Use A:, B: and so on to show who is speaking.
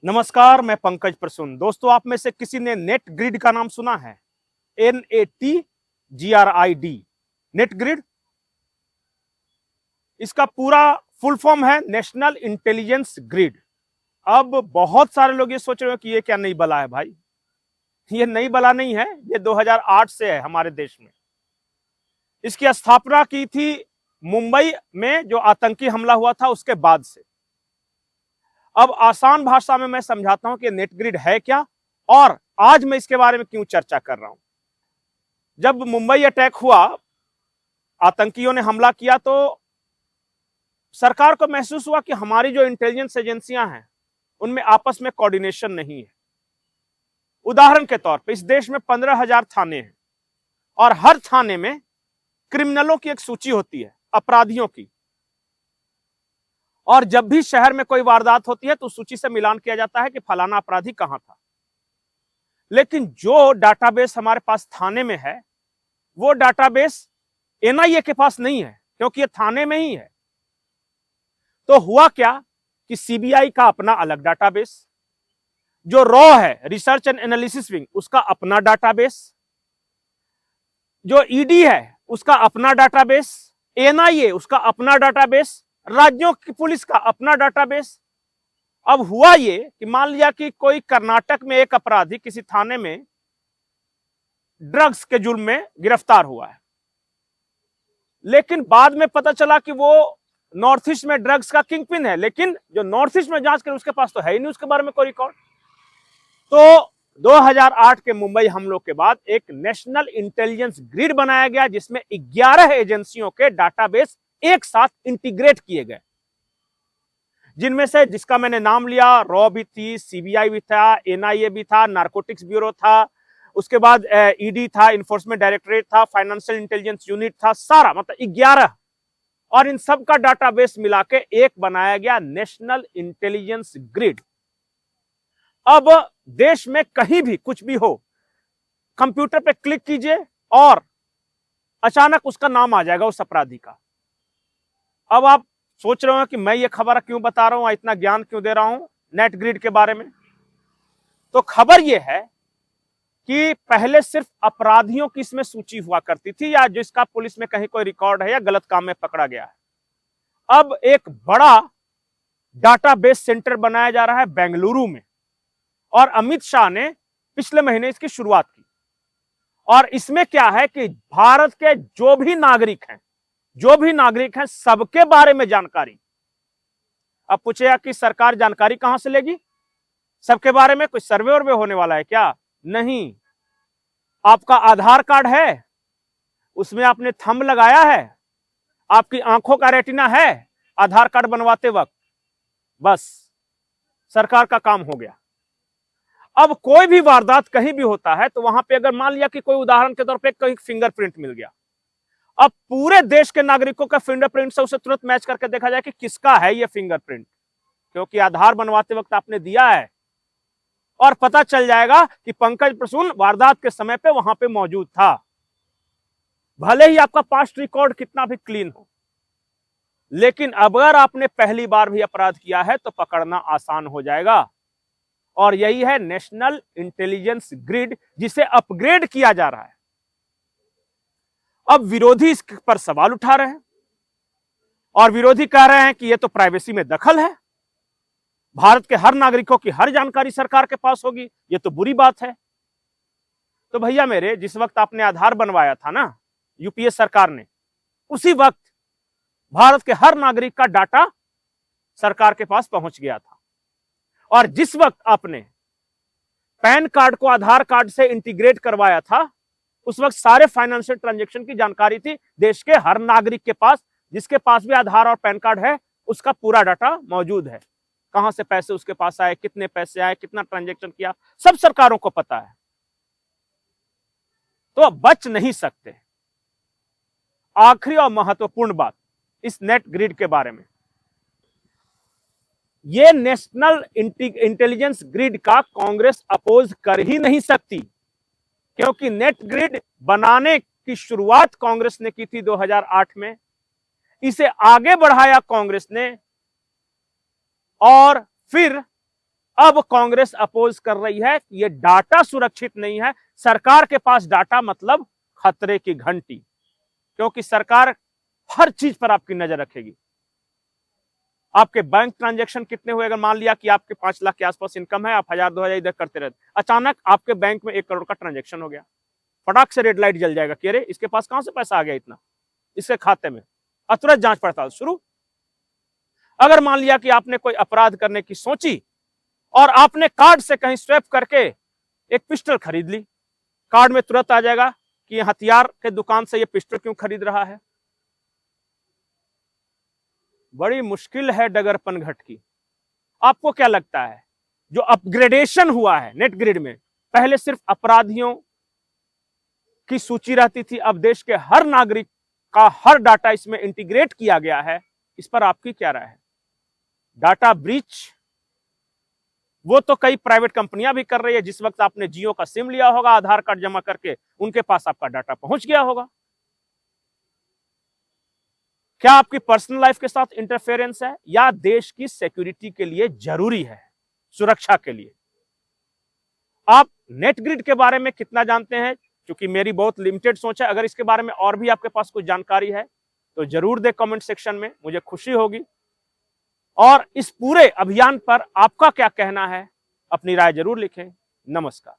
A: नमस्कार, मैं पंकज प्रसून। दोस्तों, आप में से किसी ने नेट ग्रिड का नाम सुना है? NATGRID, net grid. इसका पूरा फुल फॉर्म है नेशनल इंटेलिजेंस ग्रिड। अब बहुत सारे लोग ये सोच रहे हो कि ये क्या नई बला है। भाई, ये नई बला नहीं है, ये 2008 से है हमारे देश में। इसकी स्थापना की थी मुंबई में जो आतंकी हमला हुआ था उसके बाद से। अब आसान भाषा में मैं समझाता हूं कि नेट ग्रिड है क्या और आज मैं इसके बारे में क्यों चर्चा कर रहा हूं। जब मुंबई अटैक हुआ, आतंकियों ने हमला किया, तो सरकार को महसूस हुआ कि हमारी जो इंटेलिजेंस एजेंसियां हैं उनमें आपस में कोऑर्डिनेशन नहीं है। उदाहरण के तौर पे इस देश में 15,000 थाने हैं और हर थाने में क्रिमिनलों की एक सूची होती है, अपराधियों की। और जब भी शहर में कोई वारदात होती है तो सूची से मिलान किया जाता है कि फलाना अपराधी कहां था। लेकिन जो डाटाबेस हमारे पास थाने में है वो डाटाबेस NIA के पास नहीं है, क्योंकि ये थाने में ही है। तो हुआ क्या कि CBI का अपना अलग डाटाबेस, जो रॉ है रिसर्च एंड एनालिसिस विंग उसका अपना डाटाबेस, जो ED है उसका अपना डाटाबेस, NIA उसका अपना डाटाबेस, राज्यों की पुलिस का अपना डाटाबेस। अब हुआ ये कि मान लिया कि कोई कर्नाटक में एक अपराधी किसी थाने में ड्रग्स के जुर्म में गिरफ्तार हुआ है, लेकिन बाद में पता चला कि वो नॉर्थ ईस्ट में ड्रग्स का किंगपिन है। लेकिन जो नॉर्थ ईस्ट में जांच करे उसके पास तो है ही नहीं उसके बारे में कोई रिकॉर्ड। तो 2008 के मुंबई हमलों के बाद एक नेशनल इंटेलिजेंस ग्रिड बनाया गया जिसमें 11 एजेंसियों के डाटाबेस एक साथ इंटीग्रेट किए गए, जिनमें से जिसका मैंने नाम लिया, रॉ भी थी, CBI भी था, NIA भी था, नारकोटिक्स ब्यूरो था, उसके बाद ED था, इन्फोर्समेंट डायरेक्टरेट था, फाइनेंशियल इंटेलिजेंस यूनिट था, सारा मतलब 11। और इन सब का डाटाबेस मिला के एक बनाया गया नेशनल इंटेलिजेंस ग्रिड। अब देश में कहीं भी कुछ भी हो, कंप्यूटर पे क्लिक कीजिए और अचानक उसका नाम आ जाएगा उस अपराधी का। अब आप सोच रहे हो कि मैं ये खबर क्यों बता रहा हूं, इतना ज्ञान क्यों दे रहा हूं नेट ग्रिड के बारे में। तो खबर यह है कि पहले सिर्फ अपराधियों की इसमें सूची हुआ करती थी, या जिसका पुलिस में कहीं कोई रिकॉर्ड है या गलत काम में पकड़ा गया है। अब एक बड़ा डाटाबेस सेंटर बनाया जा रहा है बेंगलुरु में, और अमित शाह ने पिछले महीने इसकी शुरुआत की। और इसमें क्या है कि भारत के जो भी नागरिक हैं सबके बारे में जानकारी। अब पूछेगा कि सरकार जानकारी कहां से लेगी सबके बारे में? कोई सर्वे वर्वे होने वाला है क्या? नहीं। आपका आधार कार्ड है, उसमें आपने थंब लगाया है, आपकी आंखों का रेटिना है आधार कार्ड बनवाते वक्त, बस सरकार का काम हो गया। अब कोई भी वारदात कहीं भी होता है तो वहां पे अगर मान लिया कि कोई उदाहरण के तौर पे कहीं फिंगरप्रिंट मिल गया, अब पूरे देश के नागरिकों का फिंगरप्रिंट से उसे तुरंत मैच करके देखा जाए कि किसका है ये फिंगरप्रिंट, क्योंकि आधार बनवाते वक्त आपने दिया है। और पता चल जाएगा कि पंकज प्रसून वारदात के समय पे वहां पे मौजूद था, भले ही आपका पास्ट रिकॉर्ड कितना भी क्लीन हो। लेकिन अगर आपने पहली बार भी अपराध किया है तो पकड़ना आसान हो जाएगा। और यही है नेशनल इंटेलिजेंस ग्रिड, जिसे अपग्रेड किया जा रहा है। अब विरोधी इस पर सवाल उठा रहे हैं और विरोधी कह रहे हैं कि यह तो प्राइवेसी में दखल है, भारत के हर नागरिकों की हर जानकारी सरकार के पास होगी, यह तो बुरी बात है। तो भैया मेरे, जिस वक्त आपने आधार बनवाया था ना UPA सरकार ने, उसी वक्त भारत के हर नागरिक का डाटा सरकार के पास पहुंच गया था। और जिस वक्त आपने पैन कार्ड को आधार कार्ड से इंटीग्रेट करवाया था, उस वक्त सारे फाइनेंशियल ट्रांजैक्शन की जानकारी थी देश के हर नागरिक के पास। जिसके पास भी आधार और पैन कार्ड है उसका पूरा डाटा मौजूद है, कहां से पैसे उसके पास आए, कितने पैसे आए, कितना ट्रांजैक्शन किया, सब सरकारों को पता है। तो बच नहीं सकते। आखिरी और महत्वपूर्ण बात इस नेट ग्रिड के बारे में, ये नेशनल इंटेलिजेंस ग्रिड का कांग्रेस अपोज कर ही नहीं सकती, क्योंकि नेट ग्रिड बनाने की शुरुआत कांग्रेस ने की थी 2008 में। इसे आगे बढ़ाया कांग्रेस ने, और फिर अब कांग्रेस अपोज कर रही है कि ये डाटा सुरक्षित नहीं है। सरकार के पास डाटा मतलब खतरे की घंटी, क्योंकि सरकार हर चीज पर आपकी नजर रखेगी। आपके बैंक ट्रांजैक्शन कितने हुए, अगर मान लिया कि आपके 5 लाख के आसपास इनकम है, आप 1000-2000 इधर करते रहते, अचानक आपके बैंक में 1 करोड़ का ट्रांजैक्शन हो गया, फटाक से रेड लाइट जल जाएगा कि अरे इसके पास कहां से पैसा आ गया इतना, इसके खाते में, और तुरंत जांच पड़ताल शुरू। अगर मान लिया कि आपने कोई अपराध करने की सोची और आपने कार्ड से कहीं स्वैप करके एक पिस्टल खरीद ली, कार्ड में तुरंत आ जाएगा कि हथियार के दुकान से ये पिस्टल क्यों खरीद रहा है। बड़ी मुश्किल है डगरपन घट की। आपको क्या लगता है जो अपग्रेडेशन हुआ है नेट ग्रिड में, पहले सिर्फ अपराधियों की सूची रहती थी, अब देश के हर नागरिक का हर डाटा इसमें इंटीग्रेट किया गया है, इस पर आपकी क्या राय है? डाटा ब्रीच वो तो कई प्राइवेट कंपनियां भी कर रही है। जिस वक्त आपने जियो का सिम लिया होगा, आधार कार्ड जमा करके उनके पास आपका डाटा पहुंच गया होगा। क्या आपकी पर्सनल लाइफ के साथ इंटरफेरेंस है या देश की सिक्योरिटी के लिए जरूरी है, सुरक्षा के लिए? आप नेट ग्रिड के बारे में कितना जानते हैं? क्योंकि मेरी बहुत लिमिटेड सोच है, अगर इसके बारे में और भी आपके पास कुछ जानकारी है तो जरूर दे कमेंट सेक्शन में, मुझे खुशी होगी। और इस पूरे अभियान पर आपका क्या कहना है, अपनी राय जरूर लिखें। नमस्कार।